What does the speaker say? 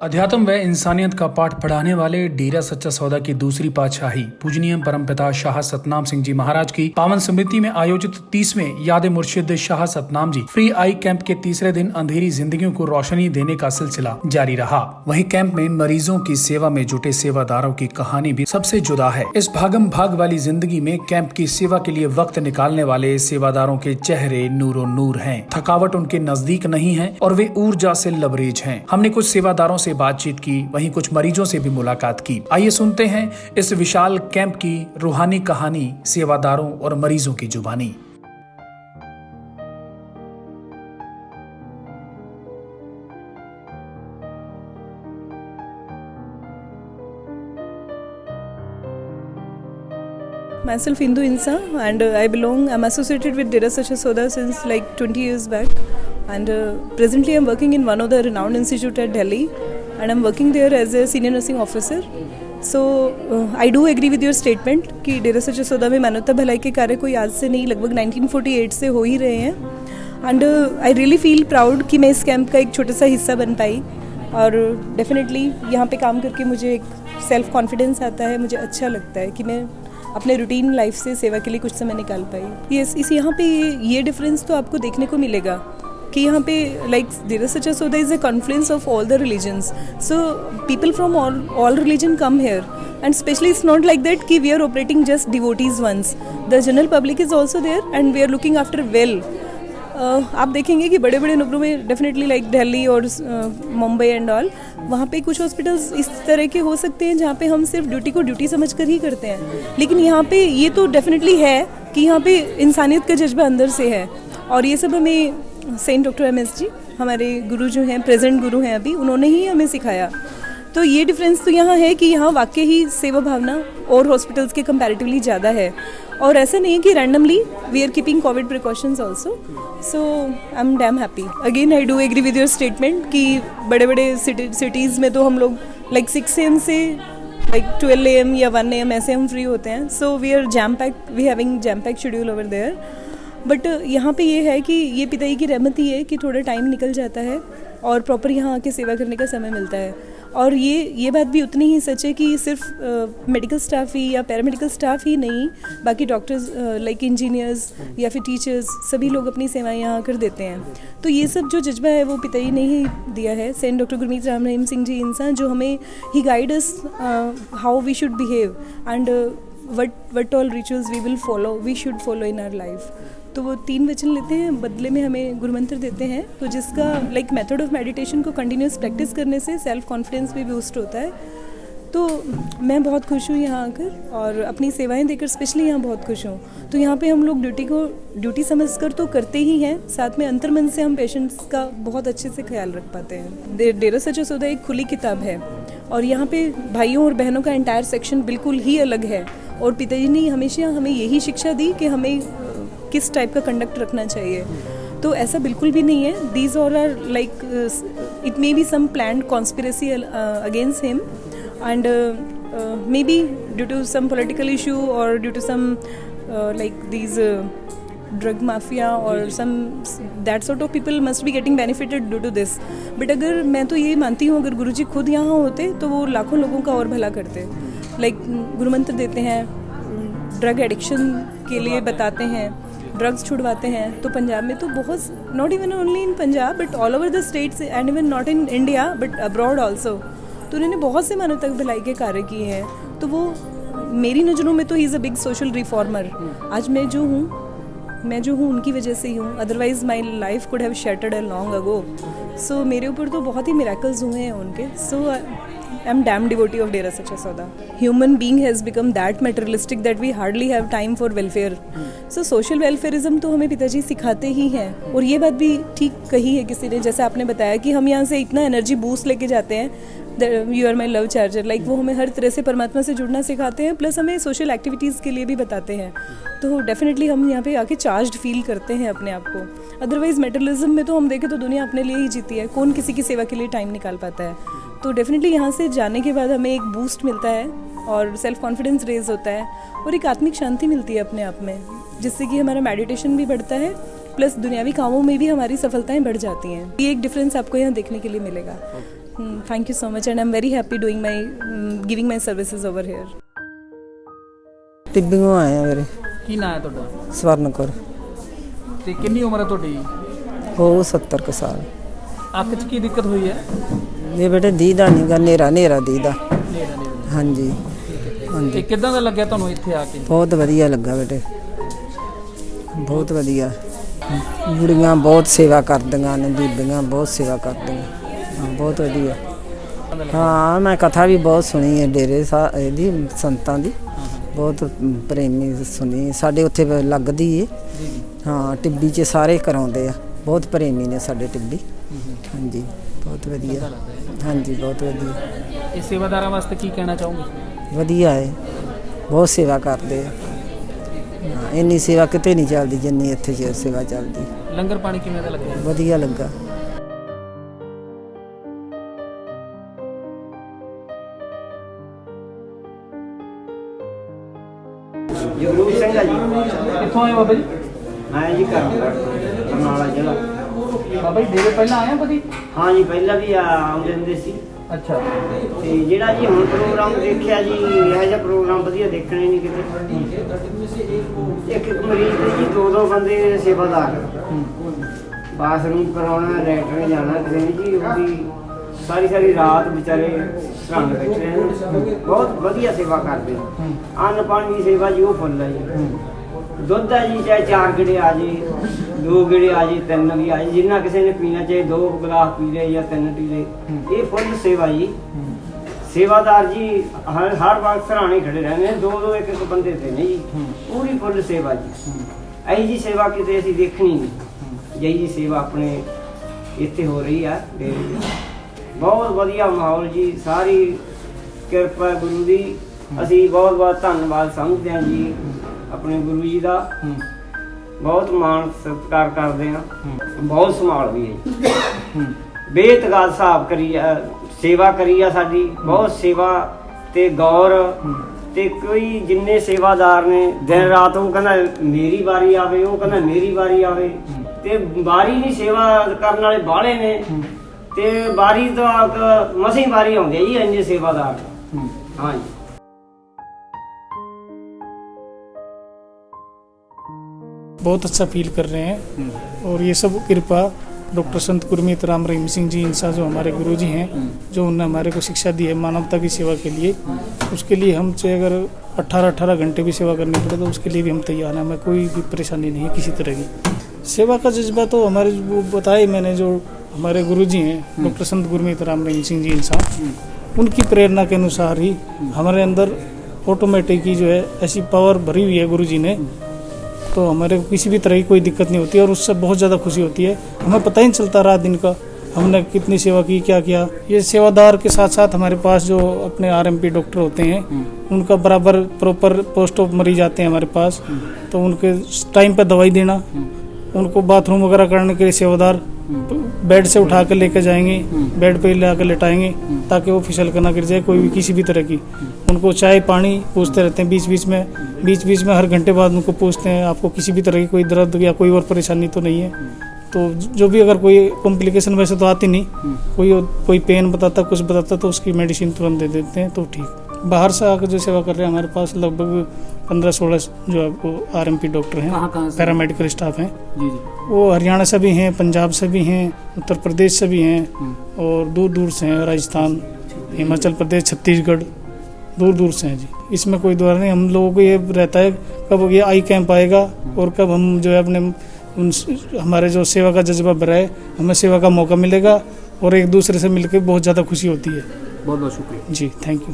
अध्यात्म व इंसानियत का पाठ पढ़ाने वाले डेरा सच्चा सौदा की दूसरी पातशाही पूजनीय परमपिता शाह सतनाम सिंह जी महाराज की पावन स्मृति में आयोजित 30वें याद मुर्शिद शाह सतनाम जी फ्री आई कैंप के तीसरे दिन अंधेरी जिंदगियों को रोशनी देने का सिलसिला जारी रहा। वहीं कैंप में मरीजों की सेवा में जुटे सेवादारों की कहानी भी सबसे जुदा है। इस भागम भाग वाली जिंदगी में कैंप की सेवा के लिए वक्त निकालने वाले सेवादारों के चेहरे नूरो नूर हैं। थकावट उनके नजदीक नहीं है और वे ऊर्जा से लबरेज हैं। हमने कुछ सेवादारों से बातचीत की, वहीं कुछ मरीजों से भी मुलाकात की। आइए सुनते हैं इस विशाल कैंप की रूहानी कहानी सेवादारों और मरीजों की जुबानी। Myself Hindu Insa and I'm associated with Dera Sacha Soda since like 20 years back, and presently I'm working in one of the renowned institute at Delhi, and I'm working there as a senior nursing officer. So I do agree with your statement कि डेरा सच्चा सौदा में मानवता भलाई के कार्य कोई आज से नहीं, लगभग 1948 से हो ही रहे हैं। And I really feel proud कि मैं इस कैंप का एक छोटा सा हिस्सा बन पाई, और डेफिनेटली यहाँ पे काम करके मुझे एक सेल्फ कॉन्फिडेंस आता है। मुझे अच्छा लगता है कि मैं अपने रूटीन लाइफ से सेवा के लिए कुछ समय निकाल पाई। इस यहाँ पे ये डिफरेंस तो आपको देखने को मिलेगा कि यहाँ पे like Dera Sacha Sauda is a confluence of all the religions, so people from all religion come here, and specially it's not like that कि we are operating just devotees ones, the general public is also there and we are looking after well. आप देखेंगे कि बड़े बड़े नगरों में definitely like Delhi और Mumbai and all, वहाँ पे कुछ हॉस्पिटल्स इस तरह के हो सकते हैं जहाँ पे हम सिर्फ ड्यूटी को ड्यूटी समझ कर ही करते हैं, लेकिन यहाँ पे ये तो डेफिनेटली है कि यहाँ पे इंसानियत का जज्बा अंदर से है। और ये सब हमें सेंट डॉक्टर MS जी, हमारे गुरु जो हैं, प्रेजेंट गुरु हैं अभी, उन्होंने ही हमें सिखाया। तो ये डिफरेंस तो यहाँ है कि यहाँ वाकई ही सेवा भावना और हॉस्पिटल्स के कंपैरेटिवली ज़्यादा है, और ऐसा नहीं है कि randomly we are keeping covid precautions also. So I am damn happy. Again I do agree with your statement कि बड़े बड़े सिटीज़ में तो हम लोग लाइक 6 AM से लाइक 12 AM या 1 AM ऐसे हम फ्री होते हैं। So we are jam pack, we having jam pack schedule over there. But यहाँ पे ये है कि ये पिताई की रहमत ही है कि थोड़ा टाइम निकल जाता है और प्रॉपर यहाँ आके सेवा करने का समय मिलता है। और ये बात भी उतनी ही सच है कि सिर्फ मेडिकल स्टाफ ही या पैरामेडिकल स्टाफ ही नहीं, बाकी डॉक्टर्स लाइक इंजीनियर्स या फिर टीचर्स, सभी लोग अपनी सेवाएं यहाँ कर देते हैं। तो ये सब जो जज्बा है वो पिताई ने ही दिया है, सेंट डॉक्टर गुरमीत राम रहीम सिंह जी इंसान, जो हमें ही guide us how we should behave and what all rituals we will follow, we should follow in our life. तो वो 3 वचन लेते हैं, बदले में हमें गुरुमंत्र देते हैं, तो जिसका लाइक मेथड ऑफ मेडिटेशन को कंटिन्यूस प्रैक्टिस करने से सेल्फ कॉन्फिडेंस भी बूस्ट होता है। तो मैं बहुत खुश हूँ यहाँ आकर, और अपनी सेवाएं देकर स्पेशली यहाँ बहुत खुश हूँ। तो यहाँ पे हम लोग ड्यूटी को ड्यूटी समझकर तो करते ही हैं, साथ में अंतर्मन से हम पेशेंट्स का बहुत अच्छे से ख्याल रख पाते हैं। डेरा सच्चा सौदा एक खुली किताब है, और यहाँ पे भाइयों और बहनों का एंटायर सेक्शन बिल्कुल ही अलग है, और पिताजी ने हमेशा हमें यही शिक्षा दी कि हमें किस टाइप का कंडक्ट रखना चाहिए। तो ऐसा बिल्कुल भी नहीं है। These all are like it may be some planned conspiracy against him, and may be due to some political issue और due to some like these drug mafia और some that sort of people must be getting benefited due to this. But अगर मैं तो ये मानती हूँ, अगर गुरुजी खुद यहाँ होते तो वो लाखों लोगों का और भला करते। लाइक गुरुमंत्र देते हैं, ड्रग एडिक्शन के लिए बताते हैं, ड्रग्स छुड़वाते हैं। तो पंजाब में तो बहुत, not even only in Punjab but all over the states and even not in India but abroad also, तो उन्होंने बहुत से मानवता भलाई के कार्य किए हैं। तो वो मेरी नज़रों में तो he is a big social reformer. आज मैं जो हूँ उनकी वजह से ही हूँ, otherwise my life could have shattered a long ago. So मेरे ऊपर तो बहुत ही मिरेकल्स हुए हैं उनके। सो I'm damn devotee of Dera Sacha Soda. Human being has become that materialistic that we hardly have time for welfare. So social welfareism तो हमें पिताजी सिखाते ही हैं, और ये बात भी ठीक कही है किसी ने, जैसे आपने बताया कि हम यहाँ से इतना एनर्जी बूस्ट लेके जाते हैं, you are my love charger, like वो हमें हर तरह से परमात्मा से जुड़ना सिखाते हैं, प्लस हमें सोशल एक्टिविटीज़ के लिए भी बताते हैं। तो डेफिनेटली हम यहाँ पे आके चार्ज्ड फील करते हैं अपने आप को। अदरवाइज मेटरलिज्म में तो हम देखें तो दुनिया अपने लिए ही जीती है, कौन किसी की सेवा के लिए टाइम निकाल पाता है। तो डेफिनेटली यहाँ से जाने के बाद हमें एक बूस्ट मिलता है और सेल्फ कॉन्फिडेंस रेज होता है, और एक आत्मिक शांति मिलती है अपने आप में, जिससे कि हमारा मेडिटेशन भी बढ़ता है, प्लस दुनियावी कामों में भी हमारी सफलताएं बढ़ जाती हैं। ये एक डिफरेंस आपको यहाँ देखने के लिए मिलेगा। Thank you so much, and I'm very happy doing my giving my services over here. ਟਿੱਬੀਓਂ ਆਏ ਆ ਵੀਰੇ। ਕੀ ਨਾਂ ਹੈ ਤੁਹਾਡਾ ਸਵਰਨ ਕੌਰ। ਤੇ ਕਿੰਨੀ ਉਮਰ ਹੈ ਤੁਹਾਡੀ? ਉਹ 70 ਕੁ ਸਾਲ। ਅੱਖ 'ਚ ਕੀ ਦਿੱਕਤ ਹੋਈ ਹੈ? ਇਹ ਬੇਟੇ ਦੀਦਾ ਨਹੀਂ ਗਾ, ਨੇਰਾ ਦੀਦਾ। ਹਾਂਜੀ ਤੇ ਹਾਂਜੀ। ਕਿੱਦਾਂ ਦਾ ਲੱਗਿਆ ਤੁਹਾਨੂੰ ਇੱਥੇ ਆ ਕੇ? ਬਹੁਤ ਵਧੀਆ ਲੱਗਾ ਬੇਟੇ, ਬਹੁਤ ਵਧੀਆ। ਬੁੜੀਆਂ ਬਹੁਤ ਸੇਵਾ ਕਰਦੀਆਂ ਨੇ, ਬੀਬੀਆਂ ਬਹੁਤ ਸੇਵਾ ਕਰਦੀਆਂ। ਹਾਂ ਬਹੁਤ ਵਧੀਆ। ਹਾਂ ਮੈਂ ਕਥਾ ਵੀ ਬਹੁਤ ਸੁਣੀ ਹੈ ਡੇਰੇ ਇਹਦੀ ਸੰਤਾਂ ਦੀ, ਬਹੁਤ ਪ੍ਰੇਮੀ ਸੁਣੀ। ਸਾਡੇ ਉੱਥੇ ਲੱਗਦੀ ਏ। ਹਾਂ ਟਿੱਬੀ 'ਚ ਸਾਰੇ ਕਰਾਉਂਦੇ ਆ, ਬਹੁਤ ਪ੍ਰੇਮੀ ਨੇ ਸਾਡੇ ਟਿੱਬੀ। ਹਾਂਜੀ ਬਹੁਤ ਵਧੀਆ। ਹਾਂਜੀ ਬਹੁਤ ਵਧੀਆ। ਇਹ ਸੇਵਾਦਾਰਾਂ ਵਾਸਤੇ ਕੀ ਕਹਿਣਾ ਚਾਹੋਗੇ? ਵਧੀਆ ਹੈ, ਬਹੁਤ ਸੇਵਾ ਕਰਦੇ ਆ। ਹਾਂ ਇੰਨੀ ਸੇਵਾ ਕਿਤੇ ਨਹੀਂ ਚੱਲਦੀ ਜਿੰਨੀ ਇੱਥੇ ਸੇਵਾ ਚੱਲਦੀ। ਲੰਗਰ ਪਾਣੀ ਕਿਵੇਂ ਦਾ ਲੱਗਿਆ? ਵਧੀਆ ਲੱਗਾ। ਜਗਰੂਪ ਸਿੰਘ ਆ ਜੀ। ਕਿੱਥੋਂ ਆਏ ਬਾਬਾ ਜੀ? ਮੈਂ ਜੀ ਘਰ ਬਰਨਾਲਾ ਜ਼ਿਲ੍ਹਾ। ਬਾਬਾ ਜੀ ਡੇਰੇ ਪਹਿਲਾਂ ਆਏ ਹੋ ਕਦੀ? ਹਾਂ ਜੀ ਪਹਿਲਾਂ ਵੀ ਆਉਂਦੇ ਹੁੰਦੇ ਸੀ। ਅੱਛਾ। ਤੇ ਜਿਹੜਾ ਜੀ ਹੁਣ ਪ੍ਰੋਗਰਾਮ ਦੇਖਿਆ ਜੀ, ਇਹੋ ਜਿਹਾ ਪ੍ਰੋਗਰਾਮ ਵਧੀਆ ਦੇਖਣੇ ਨਹੀਂ ਕਿਤੇ। ਇੱਕ ਮਰੀਜ਼ ਦੇ ਜੀ 2 ਬੰਦੇ ਸੇਵਾਦਾਰ। ਬਾਥਰੂਮ ਕਰਾਉਣਾ, ਲੈਟਰ ਜਾਣਾ ਕਿਸੇ ਨੇ ਜੀ, ਉਹਦੀ ਸਾਰੀ ਰਾਤ ਵਿਚਾਰੇ ਸਰਹੰਦ ਬੈਠੇ ਨੇ। ਬਹੁਤ ਵਧੀਆ ਸੇਵਾ ਕਰਦੇ ਨੇ। ਅੰਨ ਪਾਣੀ ਦੀ ਸੇਵਾ ਜੀ ਉਹ ਫੁੱਲ ਹੈ ਜੀ। ਦੁੱਧ ਹੈ ਜੀ, ਚਾਹੇ 4 ਗੇੜੇ ਆ ਜੇ, 2 ਗੇੜੇ ਆ ਜੇ, 3 ਵੀ ਆ ਜੇ, ਜਿੰਨਾ ਕਿਸੇ ਨੇ ਪੀਣਾ, ਚਾਹੇ 2 ਗਲਾਸ ਪੀ ਲਏ ਜਾਂ 3 ਪੀ ਲਏ, ਇਹ ਫੁੱਲ ਸੇਵਾ ਜੀ। ਸੇਵਾਦਾਰ ਜੀ ਹਰ ਵਕਤ ਸਰਾਣੇ ਖੜੇ ਰਹਿੰਦੇ ਨੇ, 2 ਇੱਕ ਬੰਦੇ ਤੇ ਨੇ ਜੀ। ਪੂਰੀ ਫੁੱਲ ਸੇਵਾ ਜੀ। ਇਹੀ ਜੀ ਸੇਵਾ ਕਿਤੇ ਅਸੀਂ ਦੇਖਣੀ ਨਹੀਂ, ਜਿਹੀ ਜੀ ਸੇਵਾ ਆਪਣੇ ਇੱਥੇ ਹੋ ਰਹੀ ਆ ਡੇਰੇ ਦੀ। ਬਹੁਤ ਵਧੀਆ ਮਾਹੌਲ ਜੀ, ਸਾਰੀ ਕਿਰਪਾ ਗੁਰੂ ਦੀ। ਅਸੀਂ ਬਹੁਤ ਧੰਨਵਾਦ ਸਮਝਦੇ ਹਾਂ ਜੀ ਆਪਣੇ ਗੁਰੂ ਜੀ ਦਾ। ਬਹੁਤ ਮਾਣ ਸਤਿਕਾਰ ਕਰਦੇ ਹਾਂ। ਬਹੁਤ ਸੰਭਾਲ ਵੀ ਹੈ ਜੀ। ਬੇਤਗਾਦ ਹਿਸਾਬ ਕਰੀ ਸੇਵਾ ਕਰੀ ਆ ਸਾਡੀ, ਬਹੁਤ ਸੇਵਾ ਤੇ ਗੌਰ। ਤੇ ਕੋਈ ਜਿੰਨੇ ਸੇਵਾਦਾਰ ਨੇ ਦਿਨ ਰਾਤ, ਉਹ ਕਹਿੰਦਾ ਮੇਰੀ ਵਾਰੀ ਆਵੇ, ਉਹ ਕਹਿੰਦਾ ਮੇਰੀ ਵਾਰੀ ਆਵੇ। ਤੇ ਵਾਰੀ ਨਹੀਂ, ਸੇਵਾ ਕਰਨ ਵਾਲੇ ਬਾਹਲੇ ਨੇ, ਤੇ ਵਾਰੀ ਤਾਂ ਮਸੀਂ ਵਾਰੀ ਆਉਂਦੀ ਹੈ ਜੀ ਇੰਨੇ ਸੇਵਾਦਾਰ। ਹਾਂ ਜੀ। बहुत अच्छा फील कर रहे हैं। और ये सब कृपा डॉक्टर संत गुरमीत राम रहीम सिंह जी इंसा जो हमारे गुरु जी हैं, जो उन्होंने हमारे को शिक्षा दी है मानवता की सेवा के लिए, उसके लिए हम चाहे अगर 18-18 घंटे भी सेवा करनी पड़े तो उसके लिए भी हम तैयार हैं। हमें कोई भी परेशानी नहीं है किसी तरह की। सेवा का जज्बा तो हमारे वो बताए मैंने, जो हमारे गुरु जी हैं डॉक्टर संत गुरमीत राम रहीम सिंह जी इंसा, उनकी प्रेरणा के अनुसार ही हमारे अंदर ऑटोमेटिक ही जो है ऐसी पावर भरी हुई है गुरु जी ने, तो हमारे को किसी भी तरह की कोई दिक्कत नहीं होती है। और उससे बहुत ज़्यादा खुशी होती है, हमें पता ही नहीं चलता रात दिन का हमने कितनी सेवा की, क्या किया। ये सेवादार के साथ साथ हमारे पास जो अपने आरएमपी डॉक्टर होते हैं, उनका बराबर प्रॉपर पोस्ट ऑफ मरीज आते हैं हमारे पास, तो उनके टाइम पर दवाई देना, उनको बाथरूम वगैरह करने के लिए सेवादार बेड से उठा कर लेकर जाएंगे, बेड पे ला कर लेटाएंगे ताकि वो फिसल कर ना गिर जाए कोई भी किसी भी तरह की। उनको चाय पानी पूछते रहते हैं बीच बीच में हर घंटे बाद उनको पूछते हैं आपको किसी भी तरह की कोई दर्द या कोई और परेशानी तो नहीं है। तो जो भी अगर कोई कॉम्प्लिकेशन वैसे तो आती नहीं, कोई पेन बताता कुछ बताता तो उसकी मेडिसिन तुरंत दे देते हैं तो ठीक। बाहर से आकर जो सेवा कर रहे हैं हमारे पास लगभग 15-16 जो आपको आरएमपी डॉक्टर हैं, पैरामेडिकल स्टाफ हैं जी। वो हरियाणा से भी हैं, पंजाब से भी हैं, उत्तर प्रदेश से भी हैं, और दूर से हैं, राजस्थान, हिमाचल प्रदेश, छत्तीसगढ़, दूर से हैं जी। इसमें कोई द्वारा नहीं। हम लोगों को ये रहता है कब ये आई कैंप आएगा और कब हम जो है अपने हमारे जो सेवा का जज्बा बढ़ा है, हमें सेवा का मौका मिलेगा और एक दूसरे से मिलकर बहुत ज़्यादा खुशी होती है। बहुत शुक्रिया जी, थैंक यू।